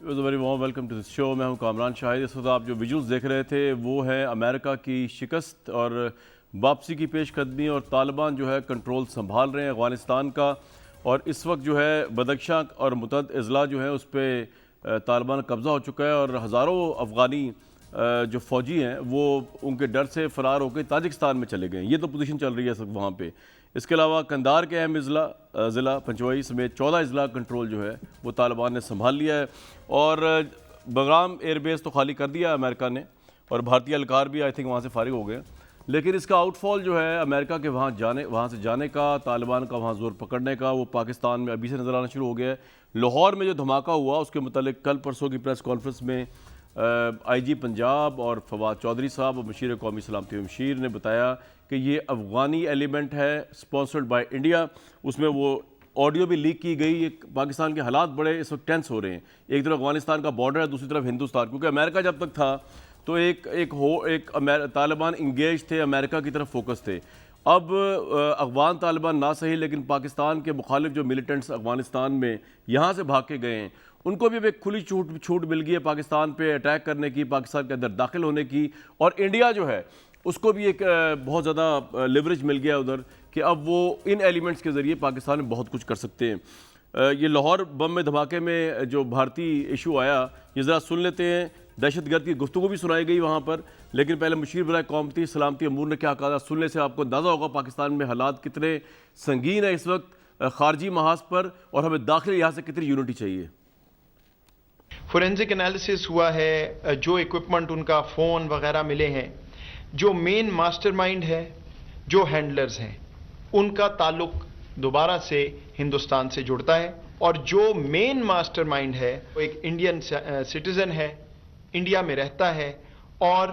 Very warm welcome to this show. मैं हूं कामरान शाहिद। इस वक्त आप जो विजुअल्स देख रहे थे वो है अमेरिका की शिकस्त और वापसी की पेशकदमी, और तालिबान जो है कंट्रोल संभाल रहे हैं अफ़गानिस्तान का। और इस वक्त जो है बदख्शां और मुतअद्दिद अज़ला जो है उस पर तालिबान कब्ज़ा हो चुका है, और हज़ारों अफ़गानी जो फ़ौजी हैं वो उनके डर से फ़रार होकर ताजिकिस्तान में चले गए। ये तो पोजीशन चल रही है इस वक्त वहाँ पे। इसके अलावा कंधार के अहम ज़िला पंचवई समेत 14 अज़ला कंट्रोल जो है वो तालिबान ने संभाल लिया है। और बगराम एयरबेस तो खाली कर दिया अमेरिका ने, और भारतीय एहलकार भी आई थिंक वहाँ से फारिग हो गए। लेकिन इसका आउटफॉल जो है अमेरिका के वहाँ से जाने का, तालिबान का वहाँ जोर पकड़ने का, वो पाकिस्तान में अभी से नज़र आना शुरू हो गया है। लाहौर में जो धमाका हुआ उसके मुतालिक कल परसों की प्रेस कॉन्फ्रेंस में IG पंजाब और फवाद चौधरी साहब और मशीर कौमी सलामती मशीर ने बताया कि ये अफ़गानी एलिमेंट है स्पॉन्सर्ड बाय इंडिया। उसमें वो ऑडियो भी लीक की गई। ये पाकिस्तान के हालात बड़े इस वक्त टेंस हो रहे हैं। एक तरफ अफ़गानिस्तान का बॉर्डर है, दूसरी तरफ हिंदुस्तान, क्योंकि अमेरिका जब तक था तो एक तालिबान इंगेज थे, अमेरिका की तरफ फोकस थे। अब अफ़गान तालिबान ना सही, लेकिन पाकिस्तान के मुखालिफ जो मिलिटेंट्स अफ़गानिस्तान में यहाँ से भाग के गए हैं उनको भी अब एक खुली छूट मिल गई है पाकिस्तान पे अटैक करने की, पाकिस्तान के अंदर दाखिल होने की। और इंडिया जो है उसको भी एक बहुत ज़्यादा लिवरेज मिल गया उधर कि अब वो इन एलिमेंट्स के ज़रिए पाकिस्तान में बहुत कुछ कर सकते हैं। ये लाहौर बम में धमाके में जो भारतीय इशू आया, ये ज़रा सुन लेते हैं। दहशतगर्द की गुफ्तगू भी सुनाई गई वहाँ पर, लेकिन पहले मुशीर बराए कौमती सलामती अमूर ने क्या कहा था सुनने से आपको अंदाज़ा होगा पाकिस्तान में हालात कितने संगीन है इस वक्त खारजी महाज पर, और हमें दाखिल यहाँ से कितनी यूनिटी चाहिए। फोरेंसिक एनालिसिस हुआ है, जो इक्विपमेंट उनका फ़ोन वगैरह मिले हैं, जो मेन मास्टरमाइंड है, जो हैंडलर्स हैं, उनका ताल्लुक दोबारा से हिंदुस्तान से जुड़ता है। और जो मेन मास्टरमाइंड है वो एक इंडियन सिटीजन है, इंडिया में रहता है, और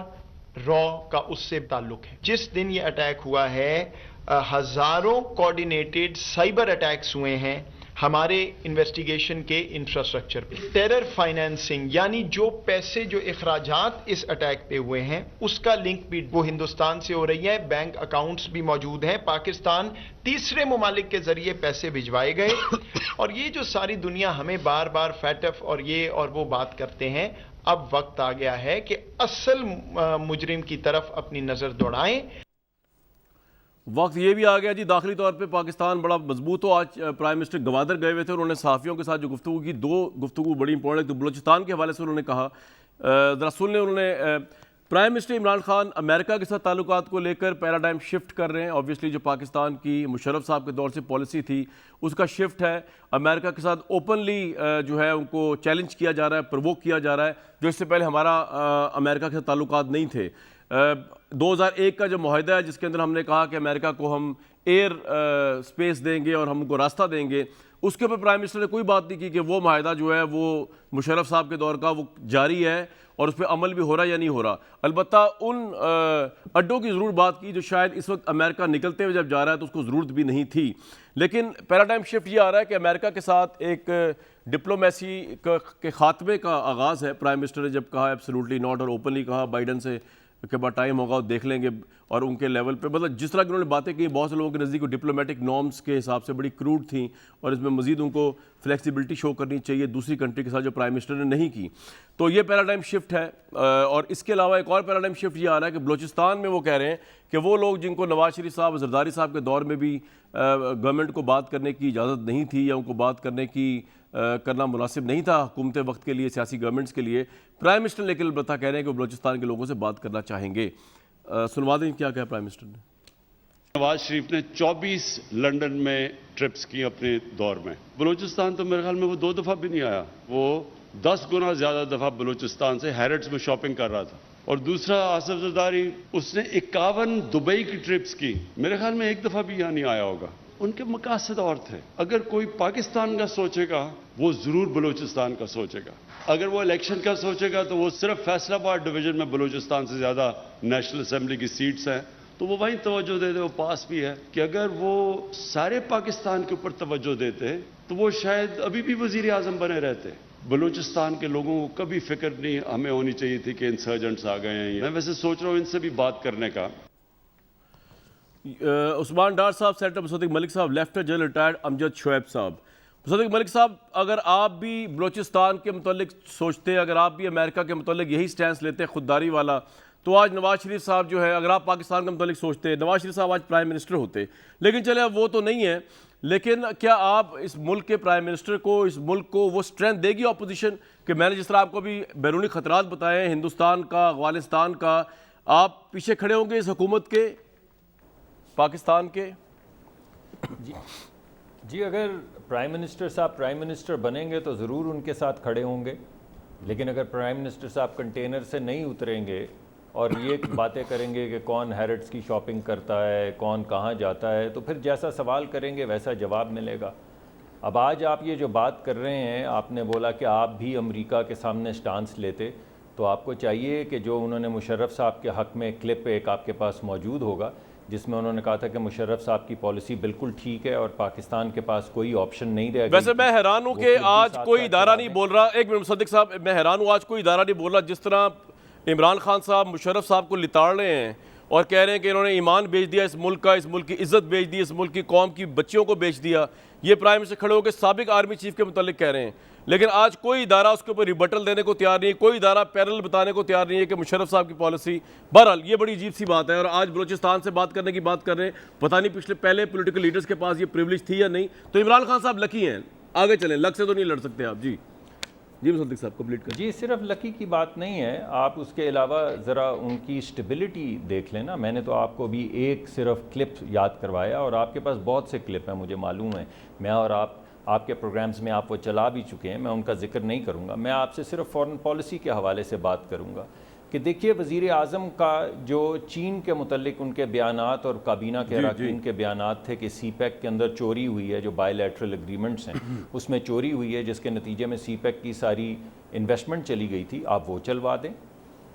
रॉ का उससे ताल्लुक है। जिस दिन ये अटैक हुआ है, हजारों कोऑर्डिनेटेड साइबर अटैक्स हुए हैं हमारे इन्वेस्टिगेशन के इंफ्रास्ट्रक्चर पे। टेरर फाइनेंसिंग यानी जो पैसे, जो इखराजात इस अटैक पे हुए हैं उसका लिंक भी वो हिंदुस्तान से हो रही है। बैंक अकाउंट्स भी मौजूद हैं, पाकिस्तान तीसरे मुमालिक के जरिए पैसे भिजवाए गए। और ये जो सारी दुनिया हमें बार बार फैटफ और ये और वो बात करते हैं, अब वक्त आ गया है कि असल मुजरिम की तरफ अपनी नजर दौड़ाएं। वक्त ये भी आ गया जी, दाखिली तौर पे पाकिस्तान बड़ा मजबूत हो। आज प्राइम मिनिस्टर गवादर गए हुए थे, उन्होंने सहाफ़ियों के साथ जो गुफ्तगू की, दो गुफ्तगू बड़ी इंपॉर्टेंट, तो बलूचिस्तान के हवाले से उन्होंने कहा, ज़रा सुन लें। उन्होंने prime minister Imran Khan America के साथ ताल्लुकात को लेकर पैराडाइम शिफ्ट कर रहे हैं। ऑब्वियसली जो पाकिस्तान की मुशर्रफ साहब के दौर से पॉलिसी थी उसका शिफ्ट है। अमेरिका के साथ ओपनली जो है उनको चैलेंज किया जा रहा है, प्रवोक किया जा रहा है, जो इससे पहले हमारा अमेरिका के साथ ताल्लुकात नहीं थे। 2001 का जो मुआहदा है जिसके अंदर हमने कहा कि अमेरिका को हम एयर स्पेस देंगे और हम उनको रास्ता देंगे, उसके ऊपर प्राइम मिनिस्टर ने कोई बात नहीं की कि वो मुआहदा जो है वो मुशर्रफ साहब के दौर का वो जारी है और उस पर अमल भी हो रहा है या नहीं हो रहा। अलबत्ता उन अड्डों की ज़रूर बात की जो शायद इस वक्त अमेरिका निकलते हुए जब जा रहा है तो उसको ज़रूरत भी नहीं थी। लेकिन पैराडाइम शिफ्ट ये आ रहा है कि अमेरिका के साथ एक डिप्लोमेसी के खात्मे का आगाज़ है। प्राइम मिनिस्टर ने जब कहा एब्सोल्युटली नॉट, और ओपनली कहा बाइडन से के बाद टाइम होगा देख लेंगे, और उनके लेवल पे मतलब जिस तरह की उन्होंने बातें की, बहुत से लोगों के नज़दीक डिप्लोमेटिक नॉर्म्स के हिसाब से बड़ी क्रूड थी, और इसमें मजीद उनको फ्लेक्सिबिलिटी शो करनी चाहिए दूसरी कंट्री के साथ, जो प्राइम मिनिस्टर ने नहीं की। तो ये पैराडाइम शिफ्ट है। और इसके अलावा एक और पैराडाइम शिफ्ट ये आ रहा है कि बलूचिस्तान में वो कह रहे हैं कि वो लोग जिनको नवाज शरीफ साहब, जरदारी साहब के दौर में भी गवर्नमेंट को बात करने की इजाज़त नहीं थी या उनको बात करना मुनासिब नहीं था हुकूमत वक्त के लिए, सियासी गवर्नमेंट्स के लिए, प्राइम मिनिस्टर लेकिन अलबत्ता कह रहे हैं कि वो बलूचिस्तान के लोगों से बात करना चाहेंगे। सुनवा दें क्या कहा प्राइम मिनिस्टर ने। नवाज शरीफ ने 24 लंदन में ट्रिप्स की अपने दौर में। बलूचिस्तान तो मेरे ख्याल में वो 2 दफ़ा भी नहीं आया, वो 10 गुना ज़्यादा दफ़ा बलूचिस्तान से हैरट्स में शॉपिंग कर रहा था। और दूसरा आसिफ जरदारी, उसने 51 दुबई की ट्रिप्स की, मेरे ख्याल में 1 दफ़ा भी यहाँ नहीं आया होगा। उनके मकासद और थे। अगर कोई पाकिस्तान का सोचेगा वो ज़रूर बलूचिस्तान का सोचेगा। अगर वो इलेक्शन का सोचेगा तो वो सिर्फ फैसलाबाद डिवीजन में बलूचिस्तान से ज़्यादा नेशनल असेंबली की सीट्स हैं तो वो वहीं तवज्जो देते, वो पास भी है। कि अगर वो सारे पाकिस्तान के ऊपर तवज्जो देते तो वो शायद अभी भी वजीर आजम बने रहते। बलूचिस्तान के लोगों को कभी फिक्र नहीं हमें होनी चाहिए थी कि इंसर्जेंट्स आ गए हैं। मैं वैसे सोच रहा हूँ इनसे भी बात करने का। उस्मान डार साहब, सेनेटर मुसद्दिक मलिक साहब, lieutenant general retired Amjad Shoaib साहब, सदीक मलिक साहब, अगर आप भी बलूचिस्तान के मुतल्लिक सोचते, अगर आप भी अमेरिका के मुतल्लिक यही स्टैंस लेते खुददारी वाला, तो आज नवाज शरीफ साहब जो है, अगर आप पाकिस्तान के मुतल्लिक सोचते, नवाज शरीफ साहब आज प्राइम मिनिस्टर होते। लेकिन चले अब वो तो नहीं है, लेकिन क्या आप इस मुल्क के प्राइम मिनिस्टर को, इस मुल्क को वो स्ट्रेंथ देगी अपोजिशन कि मैंने जिस तरह आपको भी बैरूनी खतरात बताए हैं, हिंदुस्तान का, अफगानिस्तान का, आप पीछे खड़े होंगे इस हुकूमत के, पाकिस्तान के? जी, अगर प्राइम मिनिस्टर साहब प्राइम मिनिस्टर बनेंगे तो ज़रूर उनके साथ खड़े होंगे, लेकिन अगर प्राइम मिनिस्टर साहब कंटेनर से नहीं उतरेंगे और ये बातें करेंगे कि कौन हैरिट्स की शॉपिंग करता है, कौन कहाँ जाता है, तो फिर जैसा सवाल करेंगे वैसा जवाब मिलेगा। अब आज आप ये जो बात कर रहे हैं, आपने बोला कि आप भी अमेरिका के सामने स्टांस लेते, तो आपको चाहिए कि जो उन्होंने मुशर्रफ साहब के हक़ में क्लिप एक आपके पास मौजूद होगा जिसमें उन्होंने कहा था कि मुशर्रफ साहब की पॉलिसी बिल्कुल ठीक है और पाकिस्तान के पास कोई ऑप्शन नहीं रहेगा। वैसे मैं हैरान हूँ कि आज कोई इदारा नहीं बोल रहा, एक मिनट सदीक साहब, मैं हैरान हूँ आज कोई इदारा नहीं बोल रहा, जिस तरह इमरान खान साहब मुशर्रफ साहब को लिताड़ रहे हैं और कह रहे हैं कि इन्होंने ईमान बेच दिया इस मुल्क का, इस मुल्क की इज्जत बेच दी, इस मुल्क की कौम की बच्चियों को बेच दिया। ये प्राइम मिनिस्टर खड़े होकर साबिक आर्मी चीफ के मुतालिक कह रहे हैं, लेकिन आज कोई इदारा उसके ऊपर रिबटल देने को तैयार नहीं है, कोई इदारा पैरल बताने को तैयार नहीं है कि मुशर्रफ साहब की पॉलिसी। बहरहाल ये बड़ी अजीब सी बात है और आज बलूचिस्तान से बात करने की बात कर रहे हैं, पता नहीं पिछले पहले पॉलिटिकल लीडर्स के पास ये प्रिविलेज थी या नहीं। तो इमरान खान साहब लकी हैं, आगे चलें, लक से तो नहीं लड़ सकते आप। जी जी मुसद्दिक साहब कंप्लीट करें। जी, सिर्फ लकी की बात नहीं है, आप उसके अलावा ज़रा उनकी स्टेबिलिटी देख लेना। मैंने तो आपको भी एक सिर्फ क्लिप याद करवाया और आपके पास बहुत से क्लिप हैं, मुझे मालूम है। मैं और आपके प्रोग्राम्स में आप वो चला भी चुके हैं, मैं उनका जिक्र नहीं करूँगा। मैं आपसे सिर्फ फॉरेन पॉलिसी के हवाले से बात करूँगा कि देखिए वज़ीर आज़म का जो चीन के मुतल्लिक उनके बयानात और काबीना के अरकान के बयानात थे कि सीपैक के अंदर चोरी हुई है, जो बायलैटरल एग्रीमेंट्स हैं उसमें चोरी हुई है, जिसके नतीजे में सीपैक की सारी इन्वेस्टमेंट चली गई थी, आप वो चलवा दें।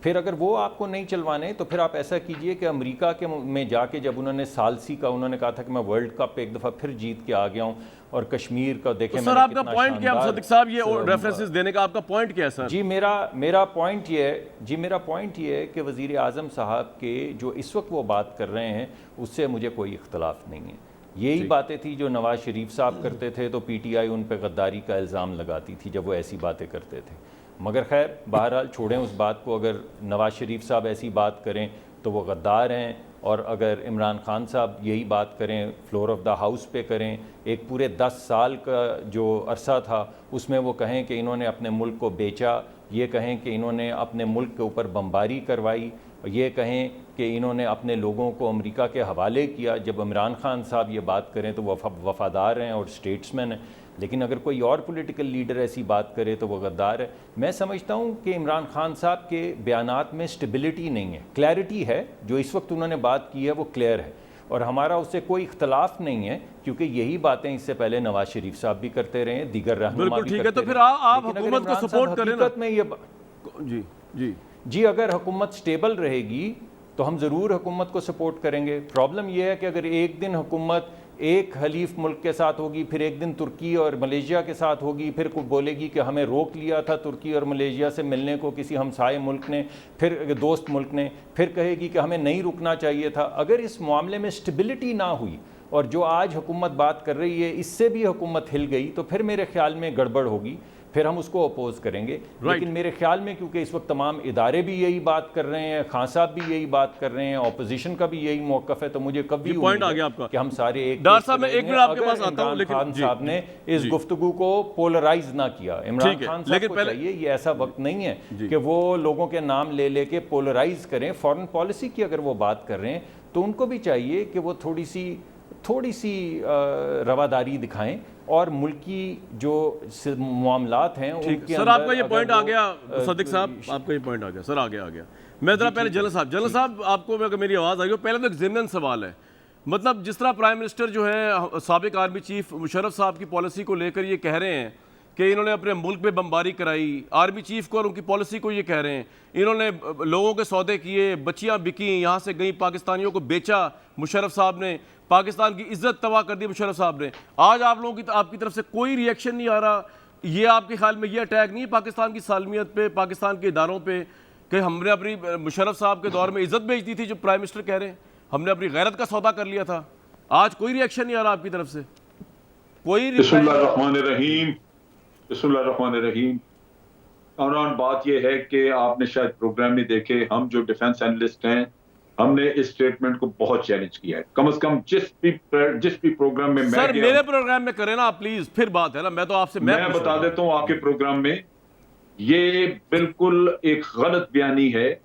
फिर अगर वो आपको नहीं चलवाने तो फिर आप ऐसा कीजिए कि अमेरिका के में जाके, जब उन्होंने सालसी का उन्होंने कहा था कि मैं वर्ल्ड कप एक दफ़ा फिर जीत के आ गया हूँ और कश्मीर का देखें, तो सर आपका पॉइंट क्या है सदीक साहब, ये रेफरेंसेस देने का आपका पॉइंट क्या है सर? जी मेरा पॉइंट ये है, मेरा पॉइंट ये है कि वज़ीर आज़म साहब के जो इस वक्त वो बात कर रहे हैं उससे मुझे कोई इख्तलाफ नहीं है। यही बातें थी जो नवाज शरीफ साहब करते थे तो PTI उन पर गद्दारी का इल्ज़ाम लगाती थी जब वो ऐसी बातें करते थे। मगर खैर बहरहाल छोड़ें उस बात को। अगर नवाज शरीफ साहब ऐसी बात करें तो वो गद्दार हैं, और अगर इमरान खान साहब यही बात करें, फ्लोर ऑफ द हाउस पे करें, एक पूरे 10 साल का जो अरसा था उसमें वो कहें कि इन्होंने अपने मुल्क को बेचा, ये कहें कि इन्होंने अपने मुल्क के ऊपर बमबारी करवाई, ये कहें कि इन्होंने अपने लोगों को अमेरिका के हवाले किया। जब इमरान खान साहब ये बात करें तो वफादार हैं और स्टेट्समैन हैं, लेकिन अगर कोई और पॉलिटिकल लीडर ऐसी बात करे तो वो गद्दार है। मैं समझता हूँ कि इमरान खान साहब के बयानात में स्टेबिलिटी नहीं है, क्लैरिटी है। जो इस वक्त उन्होंने बात की है वो क्लियर है और हमारा उससे कोई इख्तलाफ नहीं है, क्योंकि यही बातें इससे पहले नवाज शरीफ साहब भी करते रहे, दीगर रहनुमा भी ठीक है। तो फिर आप हुकूमत को सपोर्ट करें ना। में ये जी जी जी, अगर हुकूमत स्टेबल रहेगी तो हम ज़रूर हुकूमत को सपोर्ट करेंगे। प्रॉब्लम यह है कि अगर एक दिन हुकूमत एक हलीफ मुल्क के साथ होगी, फिर एक दिन तुर्की और मलेशिया के साथ होगी, फिर बोलेगी कि हमें रोक लिया था तुर्की और मलेशिया से मिलने को किसी हमसाये मुल्क ने, फिर दोस्त मुल्क ने, फिर कहेगी कि हमें नहीं रुकना चाहिए था। अगर इस मामले में स्टेबिलिटी ना हुई और जो आज हुकूमत बात कर रही है इससे भी हुकूमत हिल गई तो फिर मेरे ख्याल में गड़बड़ होगी, फिर हम उसको अपोज करेंगे। लेकिन मेरे ख्याल में क्योंकि इस वक्त तमाम इदारे भी यही बात कर रहे हैं, खान साहब भी यही बात कर रहे हैं, ऑपोजिशन का भी यही मौकफ है, तो मुझे कभी पॉइंट आ गया आपका कि हम सारे एक डॉक्टर साहब, मैं एक मिनट आपके पास आता हूं, लेकिन खान साहब ने इस गुफ्तगू को पोलराइज ना किया। इमरान खान साहब को चाहिए, ये ऐसा वक्त नहीं है कि वो लोगों के नाम ले लेके पोलराइज करें। फॉरेन पॉलिसी की अगर वो बात कर रहे हैं तो उनको भी चाहिए कि वो थोड़ी सी रवादारी दिखाएं और मुल्की जो मामलात हैं उनके सर आपका ये पॉइंट आ गया सदीक साहब, आपका ये पॉइंट आ गया सर, आ गया। मैं जरा पहले जनरल साहब आपको अगर मेरी आवाज़ आ गई, पहले तो एक ज़िमनन सवाल है, मतलब जिस तरह प्राइम मिनिस्टर जो है साबिक आर्मी चीफ मुशर्रफ साहब की पॉलिसी को लेकर ये कह रहे हैं कि इन्होंने अपने मुल्क में बमबारी कराई, आर्मी चीफ को और उनकी पॉलिसी को ये कह रहे हैं इन्होंने लोगों के सौदे किए, बच्चियां बिकी, यहाँ से गई, पाकिस्तानियों को बेचा मुशर्रफ साहब ने, पाकिस्तान की इज्जत तबाह कर दी मुशर्रफ साहब ने। आज आप लोगों की आपकी तरफ से कोई रिएक्शन नहीं आ रहा। ये आपके ख्याल में ये अटैक नहीं है पाकिस्तान की सालमियत पे, पाकिस्तान के इदारों पे, कि हमने अपनी मुशर्रफ साहब के दौर में इज्जत बेच दी थी, जो प्राइम मिनिस्टर कह रहे हैं हमने अपनी गैरत का सौदा कर लिया था। आज कोई रिएक्शन नहीं आ रहा आपकी तरफ से। कोई बिस्मिल्लाहिर्रहमानिर्रहीम, बिस्मिल्लाहिर्रहमानिर्रहीम। कामरान, बात यह है कि आपने शायद प्रोग्राम नहीं देखे। हम जो डिफेंस एनालिस्ट हैं, हमने इस स्टेटमेंट को बहुत चैलेंज किया है। कम से कम जिस भी प्रोग्राम में मैं सर गया, मेरे प्रोग्राम में करें ना आप प्लीज, फिर बात है ना। मैं तो आपसे मैं पूछ बता रहा हूं। देता हूं आपके प्रोग्राम में ये बिल्कुल एक गलत बयानी है।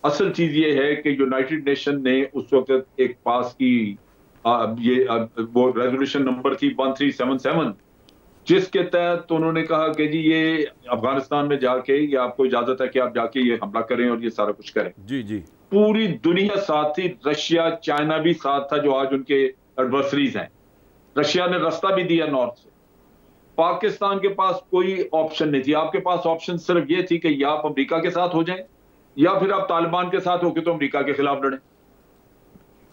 असल चीज ये है कि यूनाइटेड नेशन ने उस वक्त एक पास की वो रेजोल्यूशन नंबर थी 1377, जिसके तहत उन्होंने कहा कि जी ये अफगानिस्तान में जाके ये आपको इजाजत है कि आप जाके ये हमला करें और ये सारा कुछ करें। जी जी। पूरी दुनिया साथ थी, रशिया चाइना भी साथ था, जो आज उनके एडवर्सरीज हैं। रशिया ने रास्ता भी दिया नॉर्थ से। पाकिस्तान के पास कोई ऑप्शन नहीं थी। आपके पास ऑप्शन सिर्फ ये थी कि या आप अमेरिका के साथ हो जाएं या फिर आप तालिबान के साथ होकर तो अमेरिका के खिलाफ लड़ें।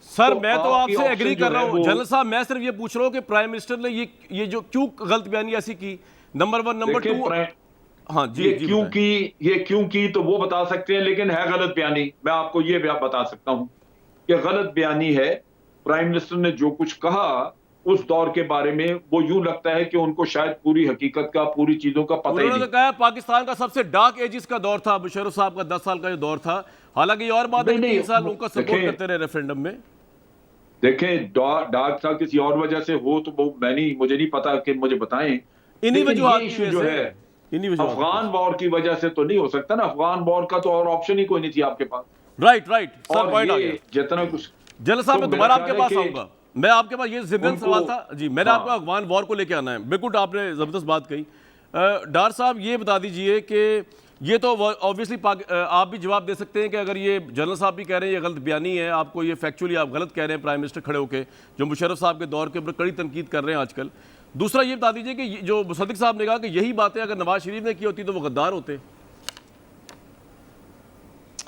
सर तो मैं तो आपकी आपसे option एग्री जो कर रहा है हूं वो- जनरल साहब। मैं सिर्फ ये पूछ रहा हूं कि प्राइम मिनिस्टर ने ये जो क्यों गलत बयानी ऐसी की, नंबर 1। नंबर 2, हाँ जी ये जी क्यों बताएं। की ये क्यों की तो वो बता सकते हैं, लेकिन है गलत बयानी। मैं आपको ये बता सकता हूं कि गलत बयानी है। प्राइम मिनिस्टर ने जो कुछ कहा उस दौर के बारे में, वो यूं लगता है कि उनको शायद पूरी हकीकत का, पूरी चीजों का पता ही उन्होंने नहीं। तो कहा पाकिस्तान का सबसे डार्क एजिस का दौर था मुशर्रफ साहब का, 10 साल का जो दौर था। हालांकि ये और बात है कि नहीं, 3 साल उनका सपोर्ट देखें- करते रहे रेफरेंडम में। देखें, डार्क था किसी और वजह से हो तो वो मुझे नहीं पता कि मुझे बताएं। इन्हीं लेकिन वजूहात ये की इशू वजह जो से, है इन्हीं वजूहात की अफगान वॉर की वजह से तो नहीं हो सकता ना। अफगान वॉर का तो और ऑप्शन ही कोई नहीं थी आपके पास। राइट सर, और पॉइंट आ ये गया। जितना कुछ जनरल साहब तो मैं मेरा दोबारा ख्याल आपके है पास कि आऊंगा। मैं आपके पास ये जिंदन उनको- सवाल था जी। मैंने हाँ। आपको अफगान वॉर को लेके आना है। बिल्कुल आपने जबरदस्त बात कही। डार साहब ये बता दीजिए कि ये तो ऑब्वियसली आप भी जवाब दे सकते हैं कि अगर ये जनरल साहब भी कह रहे हैं ये गलत बयानी है, आपको ये फैक्चुअली आप गलत कह रहे हैं प्राइम मिनिस्टर खड़े होकर, जो मुशर्रफ साहब के दौर के ऊपर कड़ी तनकीद कर रहे हैं आजकल। दूसरा ये बता दीजिए कि जो मुसद्दिक साहब ने कहा कि यही बातें अगर नवाज शरीफ ने की होती तो वो गद्दार होते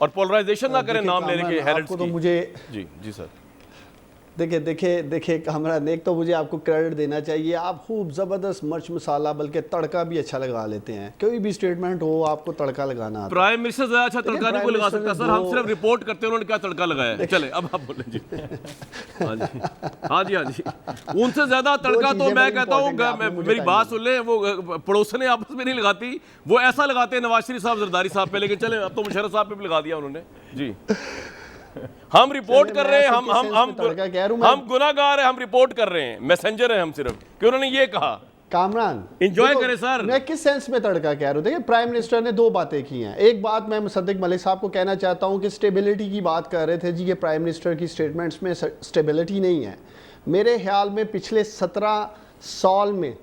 और पोलराइजेशन ना करें नाम लेने के हेरिटेज आपको तो की। मुझे जी जी सर। देखिए कामरान, एक तो मुझे आपको क्रेडिट देना चाहिए। आप खूब ज़बरदस्त मिर्च मसाला बल्कि तड़का भी अच्छा लगा लेते हैं। कोई भी स्टेटमेंट हो आपको तड़का लगाना आता है। प्राइम मिनिस्टर ज्यादा अच्छा देखिए, तड़का नहीं कोई प्राइम लगा मिनिस्टर सकता ने सर। हम दो- सिर्फ रिपोर्ट करते हैं उन्होंने क्या तड़का लगाया है। चले अब आप बोलें जी। हाँ जी हाँ जी हाँ जी। उनसे ज्यादा तड़का तो चीज़ें मैं बड़ी कहता हूँ, important हैं, आपने मुझे मेरी टाइम बात दिया। सुन लें, वो पड़ोसने आपस में नहीं लगाती, वो ऐसा लगाते हैं नवाज शरीफ साहब जरदारी साहब पे। लेकिन चले अब तो मुशर्रफ साहब पे भी लगा दिया उन्होंने जी। हम रिपोर्ट चलिए, कर मैं रहे हैं, असल के सेंस में तड़का कह रहा हूं मैं। हम गुनाहगार हैं, हम रिपोर्ट कर रहे हैं, मैसेंजर हैं हम सिर्फ कि उन्होंने ये कहा। कामरान Enjoy देखो, करें सर। मैं किस सेंस में तड़का कह रहा हूँ। देखिए, प्राइम मिनिस्टर ने दो बातें की हैं। एक बात मैं मुसद्दिक मलिक साहब को कहना चाहता हूँ कि स्टेबिलिटी की बात कर रहे थे जी। ये प्राइम मिनिस्टर की स्टेटमेंट्स में स्टेबिलिटी नहीं है। मेरे ख्याल में पिछले 17 साल में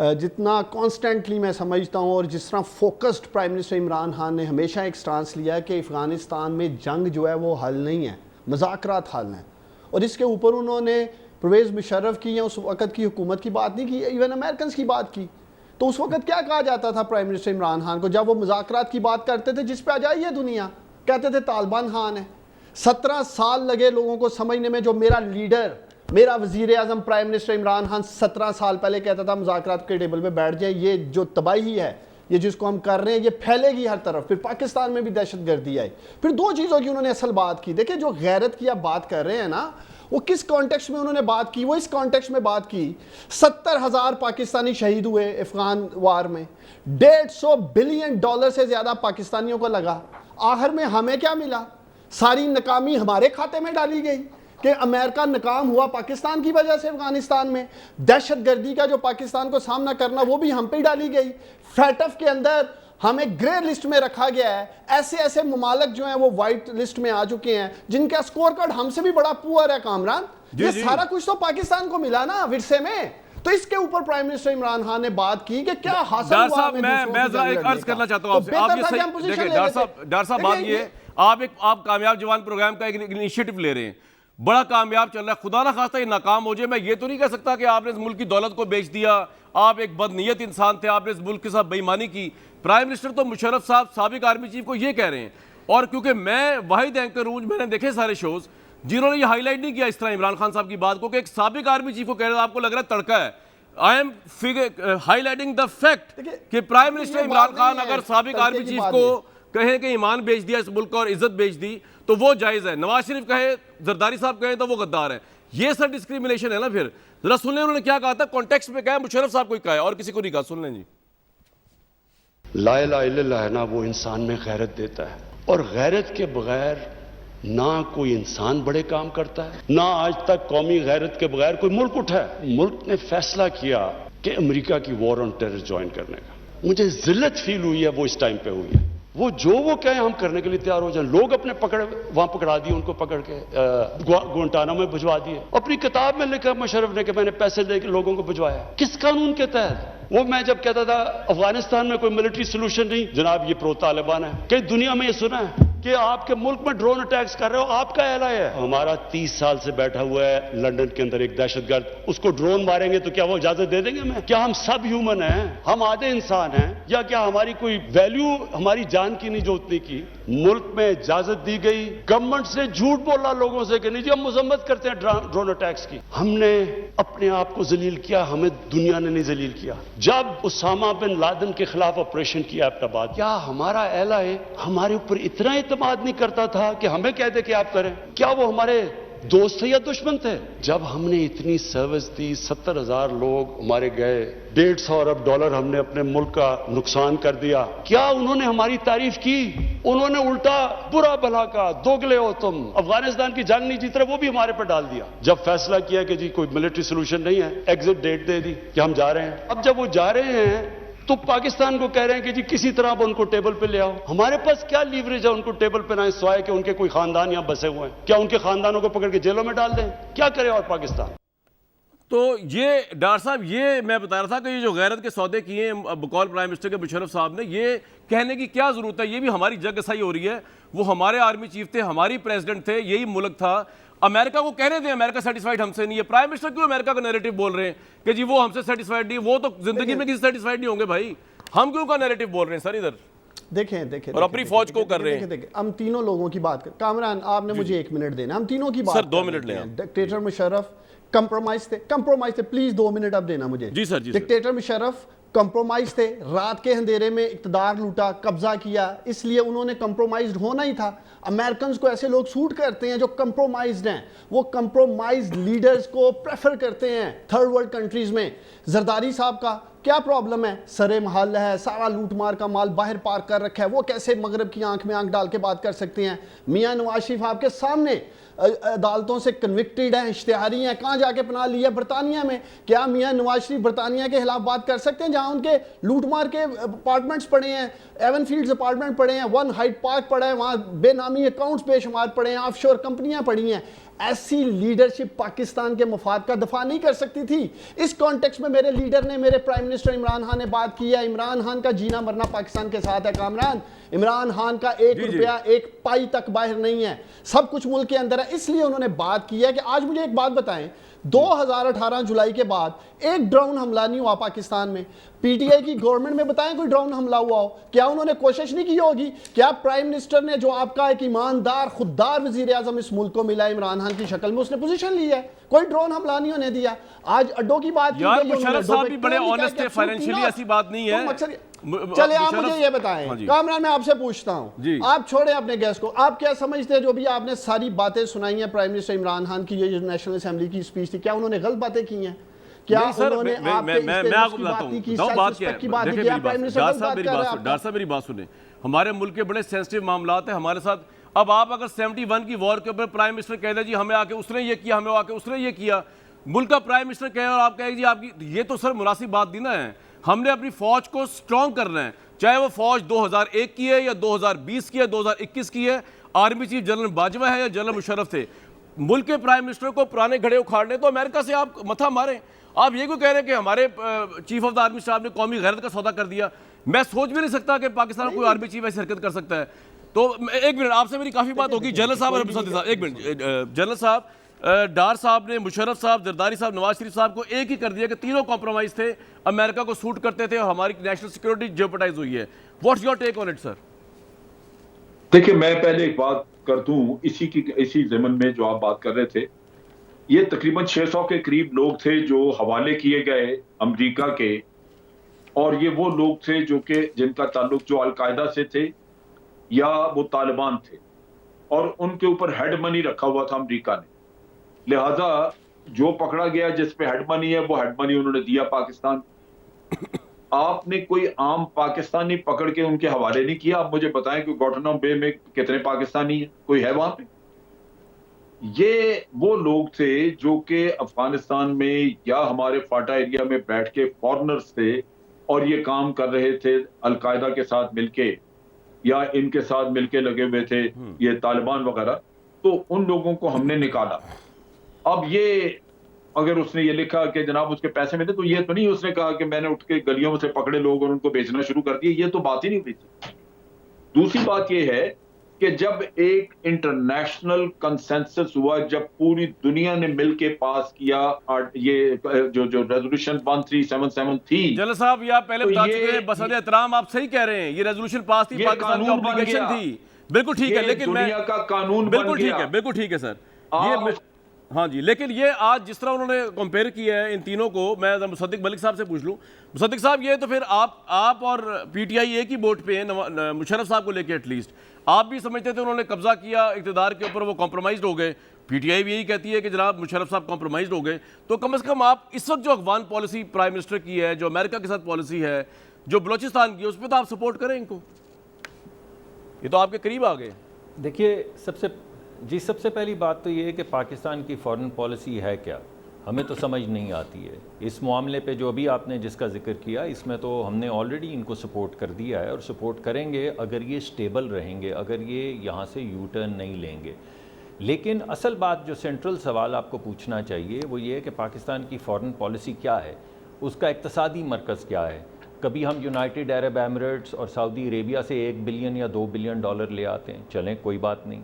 जितना कॉन्स्टेंटली मैं समझता हूँ और जिस तरह focused prime minister Imran Khan ने हमेशा एक स्टांस लिया है कि अफ़गानिस्तान में जंग जो है वो हल नहीं है, मुज़ाकरात हल हैं। और इसके ऊपर उन्होंने परवेज़ मुशर्रफ की या उस वक़्त की हुकूमत की बात नहीं की, इवन अमेरिकन की बात की। तो उस वक़्त क्या कहा जाता था प्राइम मिनिस्टर इमरान खान को जब वो मुज़ाकरात की बात करते थे, जिस पे आ जाइए दुनिया, कहते थे तालिबान खान है। 17 साल लगे लोगों को समझने में। जो मेरा लीडर, मेरा वज़ीर आज़म प्राइम मिनिस्टर इमरान खान 17 साल पहले कहता था मुज़ाकरात के टेबल पे बैठ जाए, ये जो तबाही है, ये जिसको हम कर रहे हैं, ये फैलेगी हर तरफ। फिर पाकिस्तान में भी दहशतगर्दी आई। फिर दो चीज़ों की उन्होंने असल बात की। देखिए, जो गैरत की आप बात कर रहे हैं ना, वो किस कॉन्टेक्स्ट में उन्होंने बात की? वो इस कॉन्टेक्स्ट में बात की 70,000 पाकिस्तानी शहीद हुए अफगान वार में, $150 बिलियन से ज़्यादा पाकिस्तानियों को लगा। आखिर में हमें क्या मिला? सारी नाकामी हमारे खाते में डाली गई कि अमेरिका नाकाम हुआ पाकिस्तान की वजह से। अफगानिस्तान में दहशतगर्दी का जो पाकिस्तान को सामना करना, वो भी हम पे ही डाली गई। फैटफ के अंदर हमें ग्रे लिस्ट में रखा गया है। ऐसे ऐसे ममालक जो हैं वो वाइट लिस्ट में आ चुके हैं जिनका स्कोर कार्ड हमसे भी बड़ा पुअर है। कामरान, ये सारा कुछ तो पाकिस्तान को मिला ना विरसे में। तो इसके ऊपर प्राइम मिनिस्टर इमरान खान ने बात की कि क्या हासिल हुआ साहब, हमें मैं दूसरों की जरा जंग एक लड़ने अर्ज का? करना चाहता हूं तो आपसे। बेहतर आप ये था कि सही हम पोजीशन देखिए, ले लेते। डॉक्टर साहब बात देखिए, ये आप कामयाब जवान प्रोग्राम का एक इनिशिएटिव ले रहे हैं, बड़ा कामयाब चल रहा है। खुदा ना खास्ता ये नाकाम हो जाए। मैं ये तो नहीं कह सकता कि आपने इस मुल्क की दौलत को बेच दिया, आप एक बदनीयत इंसान थे, आपने इस मुल्क के साथ बेईमानी की। प्राइम मिनिस्टर तो मुशर्रफ साहब साबिक आर्मी चीफ को ये कह रहे हैं। और क्योंकि मैं वाहिद एंकर हूं, मैंने देखे सारे शोज जिन्होंने ये हाईलाइट नहीं किया इस तरह इमरान खान साहब की बात को कि एक साबिक आर्मी चीफ को कह रहे हैं आपको लग रहा है तड़का है। I am highlighting the fact कि प्राइम मिनिस्टर इमरान खान अगर साबिक आर्मी चीफ को कहें कि ईमान बेच दिया इस मुल्क का और इज्जत बेच दी, तो वो जायज़ है, नवाज शरीफ कहे, जरदारी साहब कहे तो वो गद्दार है। ये सर डिस्क्रिमिनेशन है ना। फिर जरा सुन लें उन्होंने क्या कहा था, कॉन्टेक्स्ट में कहा है, मुशर्रफ साहब को ही कहा है और किसी को नहीं कहा। सुन लें जी। ला इलाहा इल्लल्लाह है ना, वो इंसान में गैरत देता है, और गैरत के बगैर ना कोई इंसान बड़े काम करता है, ना आज तक कौमी गैरत के बगैर कोई मुल्क उठा है। मुल्क ने फैसला किया कि अमेरिका की वॉर ऑन टेरर ज्वाइन करने का। मुझे जिल्लत फील हुई है, वो इस टाइम पे हुई है। वो जो कहे हम करने के लिए तैयार हो जाए। लोग अपने वहां पकड़ा दिए, उनको पकड़ के गुआंटानामो में भिजवा दिए। अपनी किताब में लिखा मुशर्रफ ने कि मैंने पैसे दे के लोगों को भिजवाया। किस कानून के तहत? वो मैं जब कहता था अफगानिस्तान में कोई मिलिट्री सोल्यूशन नहीं, जनाब ये प्रो तालिबान है। कई दुनिया में ये सुना है कि आपके मुल्क में ड्रोन अटैक्स कर रहे हो, आपका एलाय है। हमारा 30 साल से बैठा हुआ है लंदन के अंदर एक दहशतगर्द, उसको ड्रोन मारेंगे तो क्या वो इजाजत दे देंगे हमें? क्या हम सब ह्यूमन हैं? हम आधे इंसान हैं? या क्या हमारी कोई वैल्यू हमारी जान की नहीं जो उतनी की? मुल्क में इजाजत दी गई, गवर्नमेंट से झूठ बोला लोगों से कि नहीं जी हम मजम्मत करते हैं ड्रोन अटैक्स की। हमने अपने आप को जलील किया, हमें दुनिया ने नहीं जलील किया। जब उसामा बिन लादेन के खिलाफ ऑपरेशन किया एबटाबाद, क्या हमारा एलाय हमारे ऊपर इतना इत्मीनान नहीं करता था कि हमें कह दे कि आप करें? क्या वो हमारे दोस्त थे या दुश्मन थे? जब हमने इतनी सर्विस दी, 70,000 लोग हमारे गए, $150 अरब हमने अपने मुल्क का नुकसान कर दिया, क्या उन्होंने हमारी तारीफ की? उन्होंने उल्टा बुरा भला कहा, दोगले हो तुम, अफगानिस्तान की जंग नहीं जीत रहे, वो भी हमारे पर डाल दिया। जब फैसला किया कि जी कोई मिलिट्री सोल्यूशन नहीं है, एग्जिट डेट दे दी कि हम जा रहे हैं। अब जब वो जा रहे हैं तो पाकिस्तान को कह रहे हैं कि जी किसी तरह आप उनको टेबल पे ले आओ। हमारे पास क्या लीवरेज है उनको टेबल पे लाएं, सिवाय कि उनके कोई खानदान यहां बसे हुए हैं? क्या उनके खानदानों को पकड़ के जेलों में डाल दें? क्या करे और पाकिस्तान? तो ये डॉक्टर साहब, ये मैं बता रहा था कि ये जो गैरत के सौदे किए हैं बकौल प्राइम मिनिस्टर के मुशर्रफ साहब ने, ये कहने की क्या जरूरत है? ये भी हमारी जगसाई हो रही है। वो हमारे आर्मी चीफ थे, हमारी प्रेसिडेंट थे, यही मुल्क था। अमेरिका को कह रहे थे अमेरिका सेटिस्फाइड हमसे नहीं है। प्राइम मिनिस्टर क्यों अमेरिका का नैरेटिव बोल रहे हैं कि जी वो हमसे सेटिस्फाइड नहीं? वो तो जिंदगी में किसी सेटिस्फाइड नहीं होंगे भाई। हम क्यों का नैरेटिव बोल रहे हैं सर इधर? देखें और अपनी फौज को कर रहे हैं। देखिए हम तीनों लोगों की बात कर, कामरान आपने मुझे 1 मिनट देना, हम तीनों की बात सर 2 मिनट लें। डिक्टेटर मुशर्रफ कंप्रोमाइज थे, प्लीज 2 मिनट अब देना मुझे। जी सर, जी डिक्टेटर मुशर्रफ कंप्रोमाइज थे, रात के अंधेरे में इक्तदार लूटा, कब्जा किया, इसलिए उन्होंने कंप्रोमाइज्ड होना ही था। अमेरिकन को ऐसे लोग सूट करते हैं जो कंप्रोमाइज्ड हैं, वो कंप्रोमाइज्ड लीडर्स को प्रेफर करते हैं थर्ड वर्ल्ड कंट्रीज में। जरदारी साहब का क्या प्रॉब्लम है? सरे महल है, सारा लूट मार का माल बाहर पार्क कर रखा है, वो कैसे मगरब की आंख में आंख डाल के बात कर सकते हैं? मियां नवाज शरीफ आपके सामने अदालतों से कन्विक्टेड हैं, इश्तिहारी हैं, कहाँ जाके पनाह लिया? बरतानिया में। क्या मियां नवाज शरीफ बरतानिया के खिलाफ बात कर सकते हैं जहाँ उनके लूट मार के अपार्टमेंट्स पड़े हैं, एवन फील्ड्स अपार्टमेंट पड़े हैं, वन हाइट पार्क पड़ा है, वहाँ बेनामी अकाउंट्स बेशुमार पड़े हैं, ऑफशोर कंपनियां पड़ी हैं? ऐसी लीडरशिप पाकिस्तान के मफाद का दफा नहीं कर सकती थी। इस कॉन्टेक्स्ट में मेरे लीडर ने, मेरे प्राइम मिनिस्टर इमरान खान ने बात की है। इमरान खान का जीना मरना पाकिस्तान के साथ है कामरान। इमरान खान का 1 रुपया 1 पाई तक बाहर नहीं है, सब कुछ मुल्क के अंदर है। इसलिए उन्होंने बात की है कि आज मुझे एक बात बताएं, 2018 जुलाई के बाद एक ड्रोन हमला नहीं हुआ पाकिस्तान में। पीटीआई की गवर्नमेंट में बताएं कोई ड्रोन हमला हुआ हो? क्या उन्होंने कोशिश नहीं की होगी? क्या प्राइम मिनिस्टर ने, जो आपका एक ईमानदार खुददार वजीर आजम इस मुल्क को मिला इमरान खान की शक्ल में, उसने पोजीशन ली है? कोई ड्रोन हमला नहीं होने दिया। आज अड्डों की बात की यार मुशर्रफ साहब भी बड़े ऑनेस्ट है, फाइनेंशियली ऐसी बात नहीं है। चले आप मुझे ये बताएं कामरान, मैं आपसे पूछता हूं, आप छोड़े अपने गेस्ट को, आप क्या समझते हैं जो भी आपने सारी बातें सुनाई हैं प्राइम मिनिस्टर इमरान खान की, ये जो नेशनल असेंबली की स्पीच थी, क्या उन्होंने गलत बातें की हैं? क्या उन्होंने मैं आपको बताता हूं बात क्या है। डॉक्टर साहब मेरी बात सुने, हमारे मुल्क के बड़े सेंसिटिव मामलात हैं हमारे साथ। अब आप अगर 71 की वॉर के ऊपर प्राइम मिनिस्टर कह दे जी हमें आके उसने ये किया, हमें आके उसने ये किया, मुल्क का प्राइम मिनिस्टर कहे और आप कहें जी आपकी, ये तो सर मुनासिब बात दी ना है। हमने अपनी फौज को स्ट्रॉन्ग करना है, चाहे वो फौज 2001 की है या 2020 की है, 2021 की है। आर्मी चीफ जनरल बाजवा है या जनरल मुशर्रफ थे। मुल्क के प्राइम मिनिस्टर को पुराने घड़े उखाड़ने तो अमेरिका से आप मथा मारें। आप ये क्यों कह रहे हैं कि हमारे चीफ ऑफ द आर्मी साहब ने कौमी गैरत का सौदा कर दिया? मैं सोच भी नहीं सकता कि पाकिस्तान में कोई आर्मी चीफ ऐसी हरकत कर सकता है। तो 1 मिनट, आपसे मेरी काफी बात होगी। जनरल साहब और साहब 1 मिनट, जनरल साहब, डार साहब ने मुशर्रफ साहब, जरदारी साहब, नवाज शरीफ साहब को एक ही कर दिया कि तीनों कॉम्प्रोमाइज थे, अमेरिका को सूट करते थे और हमारी नेशनल सिक्योरिटी जेओपर्टाइज हुई है। What's your take on it sir? देखिए, मैं पहले एक बात कर दूं इसी ज़मन में जो आप बात कर रहे थे, ये तकरीबन 600 के करीब लोग थे जो हवाले किए गए अमेरिका के, और ये वो लोग थे जो कि जिनका ताल्लुक जो अलकायदा से थे या वो तालिबान थे। और उनके ऊपर हेड मनी रखा हुआ था अमेरिका ने, लिहाजा जो पकड़ा गया जिस पे हेड मनी है वो हेड मनी उन्होंने दिया पाकिस्तान। आपने कोई आम पाकिस्तानी पकड़ के उनके हवाले नहीं किया। आप मुझे बताएं कि गुआंटानामो बे में कितने पाकिस्तानी है, कोई है वहां पे? ये वो लोग थे जो कि अफगानिस्तान में या हमारे फाटा एरिया में बैठ के फॉरेनर्स थे और ये काम कर रहे थे अलकायदा के साथ मिलके या इनके साथ मिलके लगे हुए थे, ये तालिबान वगैरह। तो उन लोगों को हमने निकाला। अब ये अगर उसने ये लिखा कि जनाब उसके पैसे मिले, तो ये तो नहीं उसने कहा कि मैंने उठ के गलियों में से पकड़े लोग और उनको बेचना शुरू कर दिया। ये तो बात ही नहीं हुई थी। दूसरी बात ये है कि जब एक इंटरनेशनल कंसेंसस हुआ, जब पूरी दुनिया ने मिलके पास किया ये जो रेजोल्यूशन 1377 थी। जनरल साहब, ये आप पहले तो बता चुके हैं, बसद एहतराम आप सही कह रहे हैं, ये रेजोल्यूशन पास थी, पाकिस्तान की ऑब्लिगेशन थी, बिल्कुल ठीक है, लेकिन दुनिया का कानून बिल्कुल ठीक है, बिल्कुल ठीक है सर, ये हाँ जी। लेकिन ये आज जिस तरह उन्होंने कंपेयर किया है इन तीनों को, मैं मुसद्दिक मलिक साहब से पूछ लूं। मुसद्दिक साहब, ये तो फिर आप और पीटीआई एक ही बोट पे हैं मुशर्रफ साहब को लेके। एटलीस्ट आप भी समझते थे उन्होंने कब्जा किया इक़्तिदार के ऊपर, वो कॉम्प्रोमाइज़ हो गए। पीटीआई भी यही कहती है कि जनाब मुशर्रफ साहब कॉम्प्रोमाइज़ हो गए। तो कम से कम आप इस वक्त जो अफगान पॉलिसी प्राइम मिनिस्टर की है, जो अमेरिका के साथ पॉलिसी है, जो बलोचिस्तान की है, उस पर तो आप सपोर्ट करें इनको, ये तो आपके करीब आ गए। देखिए, सबसे पहली बात तो ये है कि पाकिस्तान की फॉरेन पॉलिसी है क्या, हमें तो समझ नहीं आती है। इस मामले पे जो अभी आपने जिसका जिक्र किया, इसमें तो हमने ऑलरेडी इनको सपोर्ट कर दिया है और सपोर्ट करेंगे अगर ये स्टेबल रहेंगे, अगर ये यहाँ से यू टर्न नहीं लेंगे। लेकिन असल बात जो सेंट्रल सवाल आपको पूछना चाहिए वो ये है कि पाकिस्तान की फॉरेन पॉलिसी क्या है, उसका इक़्तिसादी मरकज़ क्या है। कभी हम यूनाइटेड अरब एमिरेट्स और सऊदी अरेबिया से 1 बिलियन या 2 बिलियन डॉलर ले आते हैं, चलें कोई बात नहीं।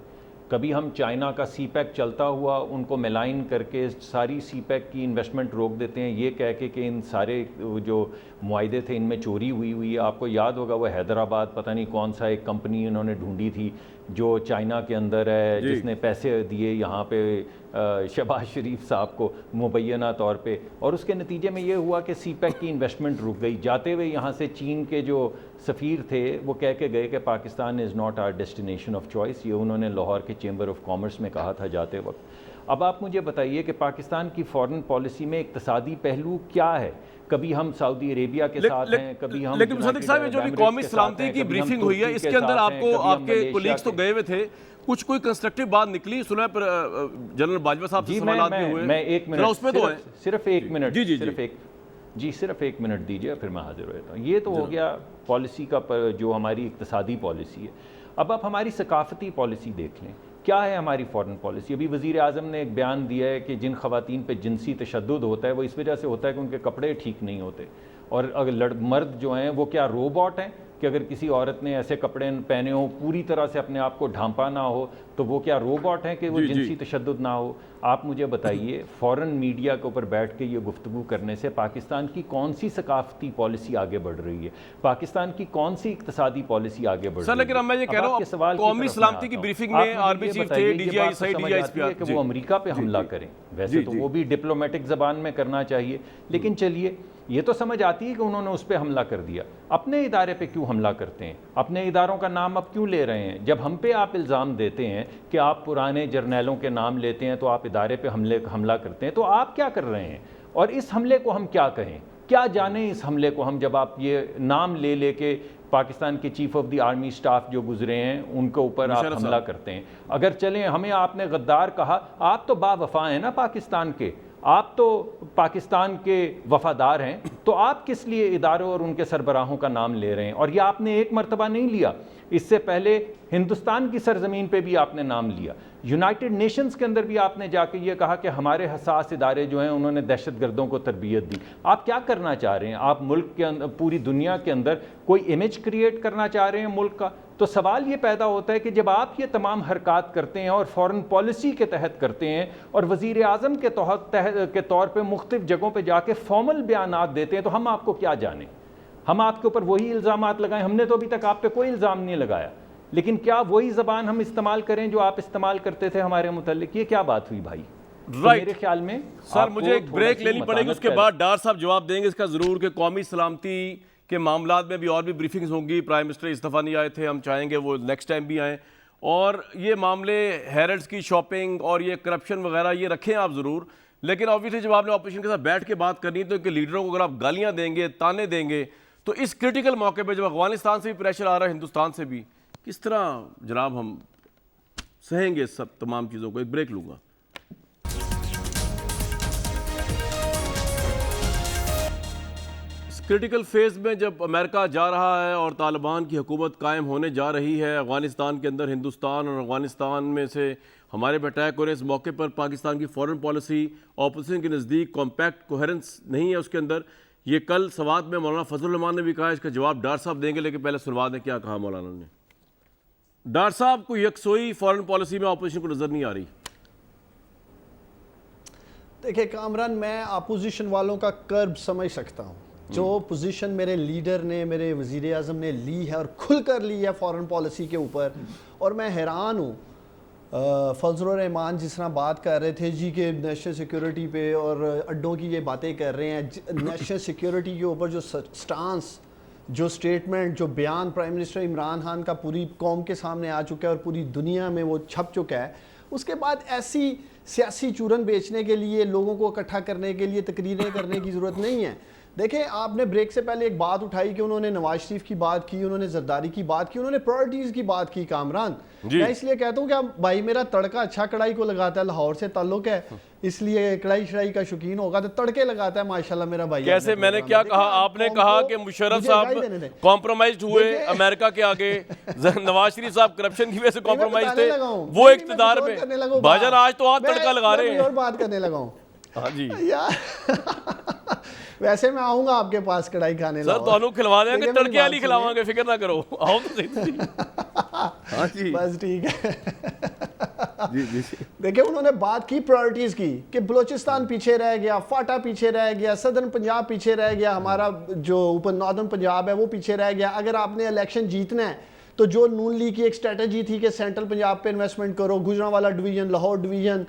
कभी हम चाइना का सीपैक चलता हुआ उनको मेलाइन करके सारी सीपैक की इन्वेस्टमेंट रोक देते हैं, ये कह के कि इन सारे जो मुआहदे थे इनमें चोरी हुई है। आपको याद होगा वो हैदराबाद पता नहीं कौन सा एक कंपनी इन्होंने ढूंढी थी जो चाइना के अंदर है, जिसने पैसे दिए यहाँ पे शहबाज शरीफ साहब को मुबैना तौर पे, और उसके नतीजे में ये हुआ कि सीपैक की इन्वेस्टमेंट रुक गई। जाते हुए यहाँ से चीन के जो सफ़ीर थे वो कह के गए कि Pakistan is not our destination of choice, ये उन्होंने लाहौर के चेंबर ऑफ कॉमर्स में कहा था जाते वक्त। अब आप मुझे बताइए कि पाकिस्तान की फ़ॉरेन पॉलिसी में इक़्तिसादी पहलू क्या है। कभी हम सऊदी अरेबिया के साथ हैं, कभी हम, लेकिन मुसद्दिक साहब, जो भी कौमी सलामती की ब्रीफिंग हुई है, इसके अंदर आपको आपके कोलीग्स तो गए हुए थे, कुछ कोई कंस्ट्रक्टिव बात निकली सुलह पर? जनरल बाजवा साहब से सवाल भी हुए, मैं 1 मिनट उसमें तो है, सिर्फ 1 मिनट, जी सिर्फ 1 मिनट दीजिए, फिर मैं हाजिर रहता हूँ। ये तो हो गया पॉलिसी का, जो हमारी इक़्तिसादी पॉलिसी है। अब आप हमारी सकाफती पॉलिसी देख लें, क्या है हमारी फ़ॉरेन पॉलिसी। अभी वज़ीर आज़म ने एक बयान दिया है कि जिन ख़वातीन पे जिनसी तशद्दुद होता है वो इस वजह से होता है कि उनके कपड़े ठीक नहीं होते, और अगर मर्द जो हैं वो क्या रोबोट हैं कि अगर किसी औरत ने ऐसे कपड़े पहने हो, पूरी तरह से अपने आप को ढांपा ना हो, तो वो क्या रोबोट हैं कि वो जिनसी तशद्दुद ना हो। आप मुझे बताइए, फ़ॉरेन मीडिया के ऊपर बैठ के ये गुफ्तगू करने से पाकिस्तान की कौन सी सकाफती पॉलिसी आगे बढ़ रही है, पाकिस्तान की कौन सी इक़्तिसादी पॉलिसी आगे बढ़ रही है। लेकिन मैं ये कह रहा हूं, कौमी सलामती की ब्रीफिंग में आर्मी चीफ थे, डीजीआई सईद डीजीआई कि वो अमेरिका पे हमला करें, वैसे तो वो भी डिप्लोमेटिक ज़बान में करना चाहिए, लेकिन चलिए ये तो समझ आती है कि उन्होंने उस पर हमला कर दिया। अपने इदारे पे क्यों हमला करते हैं, अपने इदारों का नाम अब क्यों ले रहे हैं? जब हम पे आप इल्ज़ाम देते हैं कि आप पुराने जर्नैलों के नाम लेते हैं तो आप इदारे पे हमला करते हैं, तो आप क्या कर रहे हैं? और इस हमले को हम क्या कहें, क्या जाने इस हमले को हम, जब आप ये नाम ले लेके पाकिस्तान के chief of the army staff जो गुजरे हैं उनके ऊपर आप हमला करते हैं। अगर चलें, हमें आपने गद्दार कहा, आप तो बावफा हैं ना पाकिस्तान के, आप तो पाकिस्तान के वफादार हैं, तो आप किस लिए इदारों और उनके सरबराहों का नाम ले रहे हैं? और ये आपने एक मरतबा नहीं लिया, इससे पहले हिंदुस्तान की सरजमीन पे भी आपने नाम लिया, यूनाइटेड नेशंस के अंदर भी आपने जाके ये कहा कि हमारे हसास इदारे जो हैं उन्होंने दहशतगर्दों को तरबियत दी। आप क्या करना चाह रहे हैं? आप मुल्क के अंदर, पूरी दुनिया के अंदर कोई इमेज क्रिएट करना चाह रहे हैं मुल्क का? तो सवाल ये पैदा होता है कि जब आप ये तमाम हरकत करते हैं और फॉरेन पॉलिसी के तहत करते हैं और वज़ीर आज़म के तौर पर मुख्तलिफ जगहों पर जाके फॉर्मल बयानात देते हैं, तो हम आपको क्या जाने, हम आपके ऊपर वही इल्ज़ामात लगाएं? हमने तो अभी तक आप पे कोई इल्ज़ाम नहीं लगाया, लेकिन क्या वही ज़बान हम इस्तेमाल करें जो आप इस्तेमाल करते थे हमारे मुतल्लिक? ये क्या बात हुई भाई? तो मेरे ख्याल में सर मुझे एक ब्रेक लेनी पड़ेगी, उसके बाद डार साहब जवाब देंगे इसका ज़रूर कि कौमी सलामती के मामलात में भी और भी ब्रीफिंग्स होंगी। प्राइम मिनिस्टर इस दफ़ा नहीं आए थे, हम चाहेंगे वो नेक्स्ट टाइम भी आएँ। और ये मामले हैरड्स की शॉपिंग और ये करप्शन वगैरह ये रखें आप ज़रूर, लेकिन ऑब्वियसली जब आपने ऑपोजिशन के साथ बैठ के बात करनी है तो इनके लीडरों को अगर आप गालियाँ देंगे, ताने देंगे, तो इस क्रिटिकल मौके पर जब अफगानिस्तान से भी प्रेशर आ रहा है, हिंदुस्तान से भी, किस तरह जनाब हम सहेंगे सब तमाम चीज़ों को। एक ब्रेक लूँगा। क्रिटिकल फेज़ में जब अमेरिका जा रहा है और तालिबान की हुकूमत कायम होने जा रही है अफ़गानिस्तान के अंदर, हिंदुस्तान और अफ़गानिस्तान में से हमारे पर अटैक हो रहे, इस मौके पर पाकिस्तान की फ़ॉरेन पॉलिसी ऑपोजिशन के नज़दीक कॉम्पैक्ट कोहेरेंस नहीं है उसके अंदर। ये कल सवात में मौलाना फजल रहमान ने भी कहा, इसका जवाब डार साहब देंगे, लेकिन पहले सुनवा दें क्या कहा मौलाना ने। डार साहब को यकसोई फ़ॉरेन पॉलिसी में ऑपोजिशन को नज़र नहीं आ रही। देखिए कामरान, मैं अपोजिशन वालों का कर्ब समझ सकता हूँ। जो पोजीशन मेरे लीडर ने, मेरे वज़ीर आज़म ने ली है और खुल कर ली है फॉरेन पॉलिसी के ऊपर, और मैं हैरान हूँ फजल रहमान जिस तरह बात कर रहे थे जी के नेशनल सिक्योरिटी पे और अड्डों की ये बातें कर रहे हैं। नेशनल सिक्योरिटी के ऊपर जो स्टांस, जो स्टेटमेंट, जो बयान प्राइम मिनिस्टर इमरान खान का पूरी कौम के सामने आ चुका है और पूरी दुनिया में वो छप चुका है, उसके बाद ऐसी सियासी चूरन बेचने के लिए, लोगों को इकट्ठा करने के लिए तकरीरें करने की ज़रूरत नहीं है। देखिए, आपने ब्रेक से पहले एक बात उठाई कि उन्होंने नवाज शरीफ की बात की, उन्होंने जरदारी की बात की, उन्होंने प्रायोरिटीज़ की बात की। कामरान, मैं इसलिए कहता हूँ कि भाई मेरा तड़का अच्छा कढ़ाई को लगाता है, लाहौर से ताल्लुक है, इसलिए कढ़ाई शढ़ाई का शौकीन होगा तो तड़के लगाता है माशाल्लाह मेरा भाई। कैसे, मैंने क्या कहा? आपने कहा कि मुशर्रफ साहब कॉम्प्रोमाइज हुए अमेरिका के आगे, नवाज शरीफ साहब करप्शन की वजह से कॉम्प्रोमाइज थे, वो इख्तिदार में। भाईजान आज तो आप तड़का लगा रहे हैं। और बात करने लगा हूँ। हाँ जी यार वैसे मैं आऊंगा आपके पास कढ़ाई खाने सर, तो खिलवा देंगे, तड़के वाली खिलावांगे, फिक्र ना करो, आओ तो सही। हाँ जी, बस ठीक है। जी जी। देखिए, उन्होंने बात की प्रायोरिटीज की कि बलूचिस्तान पीछे रह गया, फाटा पीछे रह गया, सदर्न पंजाब पीछे रह गया, हमारा जो ऊपर नॉर्दर्न पंजाब है वो पीछे रह गया। अगर आपने इलेक्शन जीतना है तो जो नून लीग की एक स्ट्रेटजी थी कि सेंट्रल पंजाब पे इन्वेस्टमेंट करो, गुजरांवाला डिवीजन, लाहौर डिवीजन,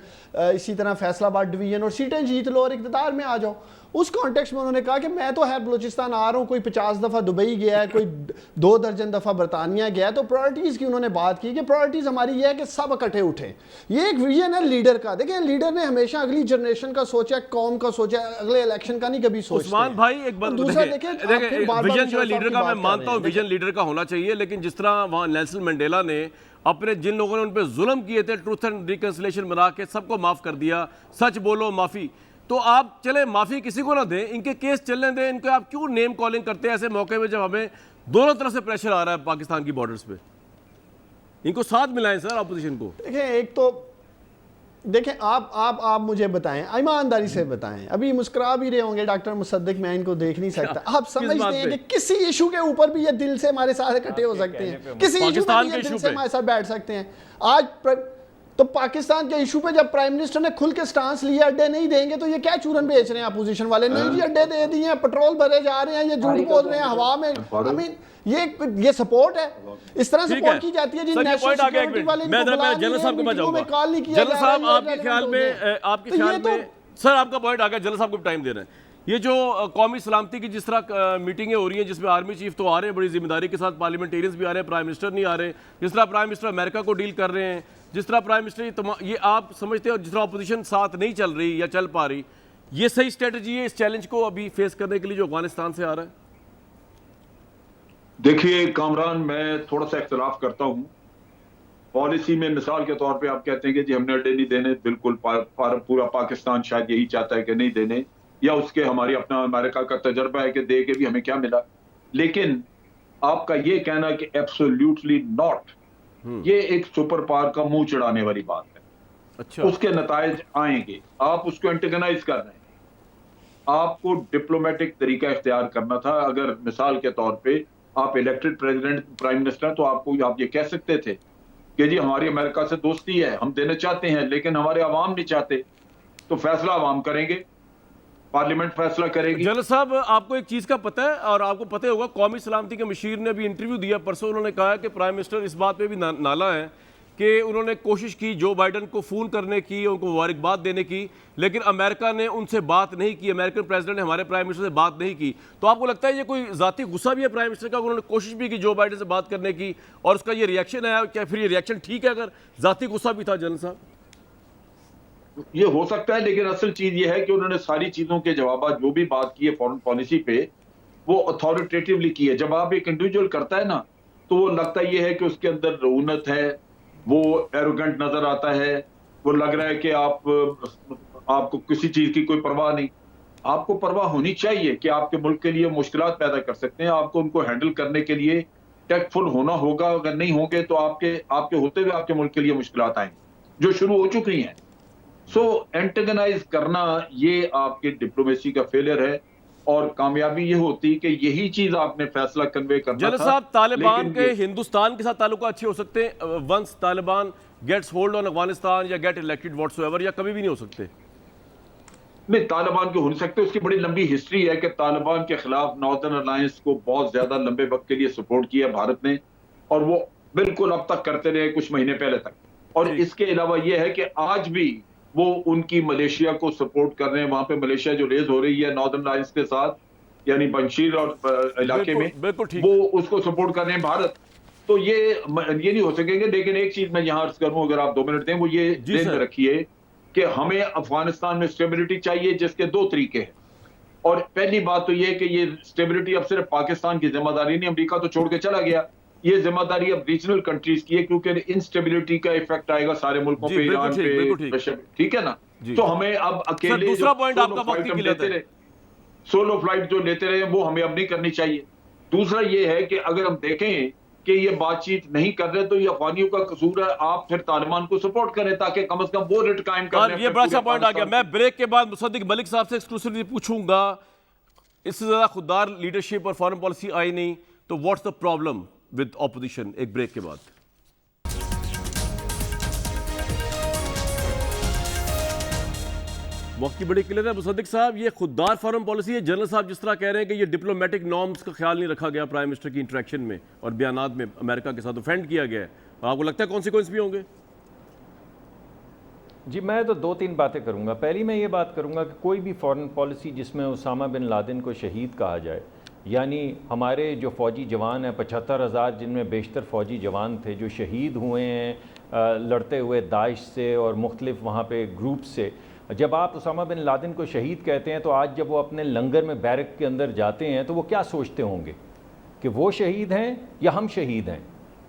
इसी तरह फैसलाबाद डिवीजन, और सीटें जीत लो और इक़्तिदार में आ जाओ। उस कॉन्टेक्स्ट में उन्होंने कहा कि मैं तो है बलूचिस्तान आ रहा हूँ, कोई 50 दफ़ा दुबई गया है, कोई 2 दर्जन दफ़ा बरतानिया गया है। तो प्रायोरिटीज़ की उन्होंने बात की कि प्रायोरिटीज़ हमारी ये है कि सब इकट्ठे उठें। ये एक विजन है लीडर का। देखिए, लीडर ने हमेशा अगली जनरेशन का सोचा, कौम का सोचा, अगले इलेक्शन का नहीं कभी सोचा। उस्मान भाई, एक बात दूसरा देखिए, विजन जो है लीडर का, मैं मानता हूँ विजन लीडर का होना चाहिए, लेकिन जिस तरह वहाँ नेल्सन मंडेला ने अपने जिन लोगों ने उन पर जुल्म किए थे, ट्रूथ एंड रिकंसिलिएशन बना के सबको माफ़ कर दिया, सच बोलो माफ़ी, तो आप चले माफ़ी किसी को ना दें, इनके केस चलने दें, इनको आप क्यों नेम कॉलिंग करते हैं ऐसे मौके में जब हमें दोनों तरफ से प्रेशर आ रहा है पाकिस्तान की बॉर्डर्स पे? इनको साथ मिलाएं सर, अपोजिशन को। देखिए, एक तो देखें, आप मुझे बताएं, ईमानदारी से बताएं, अभी मुस्कुरा भी रहे होंगे डॉक्टर मुसद्दिक, मैं इनको देख नहीं सकता। आप समझते हैं कि किसी इशू के ऊपर भी ये दिल से हमारे साथ इकट्ठे हो सकते हैं, किसी इशू पे ये दिल से हमारे साथ बैठ सकते हैं। आज तो पाकिस्तान के इशू पे जब प्राइम मिनिस्टर ने खुल के स्टांस लिया, अड्डे नहीं देंगे, तो ये क्या चूरन बेच रहे हैं अपोजिशन वाले? नहीं जी, अड्डे दे दिए हैं, पेट्रोल भरे जा रहे हैं, ये झूठ बोल रहे हैं हवा में। आई मीन, ये सपोर्ट है, इस तरह सपोर्ट की जाती है जी। नेशनल सिक्योरिटी वाले मैं जनरल साहब को बचाऊंगा। जनरल साहब, आपके ख्याल में सर, आपका पॉइंट आ गया, जनरल साहब को टाइम दे रहे हैं। ये जो कौमी सलामती की जिस तरह मीटिंगें हो रही हैं, जिसमें आर्मी चीफ तो आ रहे हैं बड़ी जिम्मेदारी के साथ, पार्लियामेंटेरियंस भी आ रहे हैं, प्राइम मिनिस्टर नहीं आ रहे, जिस तरह प्राइम मिनिस्टर अमेरिका को डील कर रहे हैं, जिस तरह प्राइम मिनिस्टर ये आप समझते हो, जिस तरह अपोजिशन साथ नहीं चल रही या चल पा रही, ये सही स्ट्रेटजी है इस चैलेंज को अभी फेस करने के लिए जो अफगानिस्तान से आ रहा है? देखिए कामरान, मैं थोड़ा सा इख्तिलाफ करता हूं पॉलिसी में। मिसाल के तौर पे आप कहते हैं कि जी हमने अड्डे नहीं देने, बिल्कुल पूरा पाकिस्तान शायद यही चाहता है कि नहीं देने, या उसके हमारी अपना अमेरिका का तजर्बा है कि दे के भी हमें क्या मिला। लेकिन आपका ये कहना कि एब्सोल्युटली नॉट, ये एक सुपर पावर का मुंह चढ़ाने वाली बात है। अच्छा, उसके नतायज आएंगे, आप उसको एंटेगनाइज कर रहे हैं। आपको डिप्लोमेटिक तरीका इख्तियार करना था। अगर मिसाल के तौर पे आप इलेक्टेड प्रेसिडेंट प्राइम मिनिस्टर, तो आप ये कह सकते थे कि जी हमारी अमेरिका से दोस्ती है, हम देना चाहते हैं, लेकिन हमारे अवाम नहीं चाहते, तो फैसला अवाम करेंगे, पार्लियामेंट फैसला करेगी। जनरल साहब, आपको एक चीज का पता है, और आपको पता होगा, कौमी सलामती के मशीर ने भी इंटरव्यू दिया परसों, उन्होंने कहा कि प्राइम मिनिस्टर इस बात पे भी नाला है कि उन्होंने कोशिश की जो बाइडन को फ़ोन करने की, उनको मुबारकबाद देने की, लेकिन अमेरिका ने उनसे बात नहीं की, अमेरिकन प्रेसिडेंट ने हमारे प्राइम मिनिस्टर से बात नहीं की। तो आपको लगता है ये कोई ज़ाती गुस्सा भी है प्राइम मिनिस्टर का? उन्होंने कोशिश भी की जो बाइडन से बात करने की और उसका ये रिएक्शन आया, क्या फिर ये रिएक्शन ठीक है अगर ज़ाती गुस्सा भी था जनरल साहब? ये हो सकता है, लेकिन असल चीज ये है कि उन्होंने सारी चीजों के जवाब, जो भी बात की है फॉरेन पॉलिसी पे, वो अथॉरिटेटिवली की है। जब आप एक इंडिविजुअल करता है ना, तो वो लगता ये है कि उसके अंदर रऊनत है, वो एरोगेंट नजर आता है, वो लग रहा है कि आपको किसी चीज की कोई परवाह नहीं। आपको परवाह होनी चाहिए कि आपके मुल्क के लिए मुश्किलात पैदा कर सकते हैं, आपको उनको हैंडल करने के लिए टेक्टफुल होना होगा। अगर नहीं होंगे तो आपके होते हुए आपके मुल्क के लिए मुश्किलात आएंगी, जो शुरू हो चुकी हैं। सो एंटेगनाइज करना ये आपकी डिप्लोमेसी का फेलियर है, और कामयाबी ये होती कि यही चीज आपने फैसला कन्वे करना जनरल था। साहब, तालिबान लेकिन के हिंदुस्तान के साथ ताल्लुकात अच्छे हो सकते हैं once Taliban gets hold on Afghanistan या गेट इलेक्टेड व्हाटसोएवर, या कभी भी नहीं हो सकते? नहीं, तालिबान के हो नहीं सकते। उसकी बड़ी लंबी हिस्ट्री है कि तालिबान के खिलाफ नॉर्दर्न अलायंस को बहुत ज्यादा लंबे वक्त के लिए सपोर्ट किया भारत ने, और वो बिल्कुल अब तक करते रहे, कुछ महीने पहले तक। और इसके अलावा ये है कि आज भी वो उनकी मलेशिया को सपोर्ट कर रहे हैं। वहां पे मलेशिया जो रेज हो रही है नॉर्दर्न अलायंस के साथ, यानी पंशीर और इलाके में, बिल्कुल ठीक। वो उसको सपोर्ट कर रहे हैं भारत। तो ये नहीं हो सकेंगे। लेकिन एक चीज मैं यहां अर्ज करूं, अगर आप 2 मिनट दें, वो ये ध्यान में रखिए कि हमें अफगानिस्तान में स्टेबिलिटी चाहिए, जिसके 2 तरीके हैं। और पहली बात तो ये कि ये स्टेबिलिटी अब सिर्फ पाकिस्तान की जिम्मेदारी नहीं, अमेरिका तो छोड़ के चला गया, ये जिम्मेदारी अब रीजनल कंट्रीज की है, क्योंकि इंस्टेबिलिटी का इफेक्ट आएगा सारे मुल्कों पे, ईरान पे, ठीक है ना। तो हमें अब अकेले दूसरा पॉइंट आपका वक्त की लेते रहे, सोलो फ्लाइट जो लेते रहे, वो हमें अब नहीं करनी चाहिए। दूसरा ये है कि अगर हम देखें कि ये बातचीत नहीं कर रहे, तो ये अफगानियों का कसूर है। आप फिर तालिबान को सपोर्ट करें ताकि कम से कम वो रिट कायम कर लें। ये बड़ा अच्छा पॉइंट आ गया। मैं ब्रेक के बाद मुसद्दिक मलिक साहब से एक्सक्लूसिवली पूछूंगा, इससे ज्यादा खुददार लीडरशिप और फॉरेन पॉलिसी आई नहीं, तो what's the problem with opposition? एक ब्रेक के बाद। वक्त की बड़ी क्लियर है मुसद्दिक साहब, ये खुददार फॉरेन पॉलिसी है? जनरल साहब जिस तरह कह रहे हैं कि ये डिप्लोमेटिक नॉर्म्स का ख्याल नहीं रखा गया प्राइम मिनिस्टर की इंटरेक्शन में और बयानात में, अमेरिका के साथ ऑफेंड किया गया है, आपको लगता है कॉन्सिक्वेंस भी होंगे? जी, मैं तो 2-3 बातें करूंगा। पहली मैं ये बात करूंगा कि कोई भी फॉरेन पॉलिसी जिसमें उसामा बिन लादेन को शहीद कहा जाए, यानी हमारे जो फ़ौजी जवान हैं 75,000, जिनमें बेशतर फ़ौजी जवान थे जो शहीद हुए हैं लड़ते हुए दाइश से और मुख्तलिफ वहाँ पे ग्रुप से, जब आप उसामा बिन लादेन को शहीद कहते हैं तो आज जब वो अपने लंगर में बैरक के अंदर जाते हैं तो वो क्या सोचते होंगे कि वो शहीद हैं या हम शहीद हैं?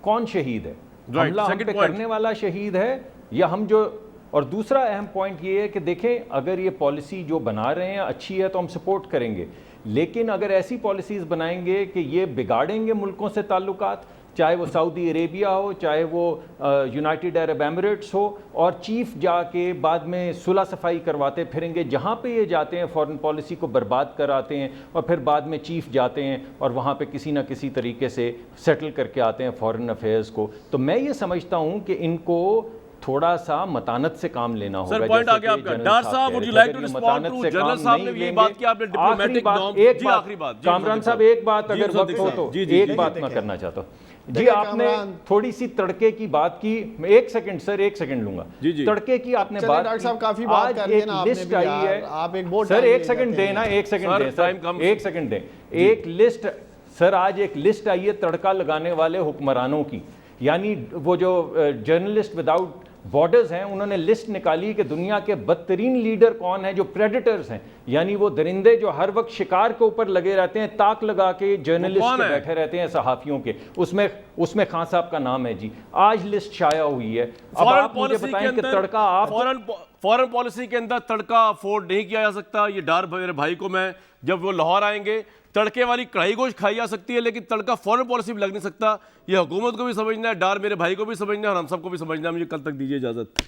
कौन शहीद है? हमला हम पे करने वाला शहीद है या हम जो? और दूसरा अहम पॉइंट ये है कि देखें, अगर ये पॉलिसी जो बना रहे हैं अच्छी है तो हम सपोर्ट करेंगे, लेकिन अगर ऐसी पॉलिसीज़ बनाएंगे कि ये बिगाड़ेंगे मुल्कों से ताल्लुकात, चाहे वो सऊदी अरेबिया हो, चाहे वो यूनाइटेड अरब एमिरेट्स हो, और चीफ जाके बाद में सुलह सफाई करवाते फिरेंगे, जहाँ पे ये जाते हैं फॉरेन पॉलिसी को बर्बाद कराते हैं, और फिर बाद में चीफ जाते हैं और वहाँ पे किसी ना किसी तरीके से सेटल करके आते हैं फॉरेन अफेयर्स को। तो मैं ये समझता हूँ कि इनको थोड़ा सा मतानत से काम लेना होगा। सर, पॉइंट आ गया आपका। Dar sahab, would you like to respond to general sahab ने ये बात की, आपने डिप्लोमेटिक नॉर्म। जी, आखिरी बात कामरान साहब, एक बात अगर वक्त हो तो एक बात मैं करना चाहता हूँ। जी, आपने थोड़ी सी तड़के की बात की, मैं 1 सेकंड सर, 1 सेकंड लूंगा। तड़के की आपने बात डॉक्टर साहब काफी बात कर रहे हैं ना, लिस्ट आई है, आप एक बोर्ड सर 1 सेकंड देना, 1 सेकंड दें सर, 1 सेकंड दें। एक लिस्ट सर, आज एक लिस्ट आई है तड़का लगाने वाले हुक्मरानों की, यानी वो जो जर्नलिस्ट विदाउट बॉर्डर्स हैं, उन्होंने लिस्ट निकाली कि दुनिया के बदतरीन लीडर कौन है, जो प्रेडेटर्स हैं, यानी वो दरिंदे जो हर वक्त शिकार के ऊपर लगे रहते हैं, ताक लगा के जर्नलिस्ट के बैठे रहते हैं, सहाफियों के, उसमें खान साहब का नाम है। जी, आज लिस्ट शाया हुई है। अब आप मुझे बताएं कि तड़का आप फॉरेन पॉलिसी के अंदर तड़का अफोर्ड नहीं किया जा सकता। ये डार मेरे भाई को, मैं जब वो लाहौर आएंगे, तड़के वाली कढ़ाई गोश्त खाई जा सकती है, लेकिन तड़का फॉरेन पॉलिसी में लग नहीं सकता। ये हुकूमत को भी समझना है, डार मेरे भाई को भी समझना है, और हम सबको भी समझना है। मुझे कल तक दीजिए इजाजत।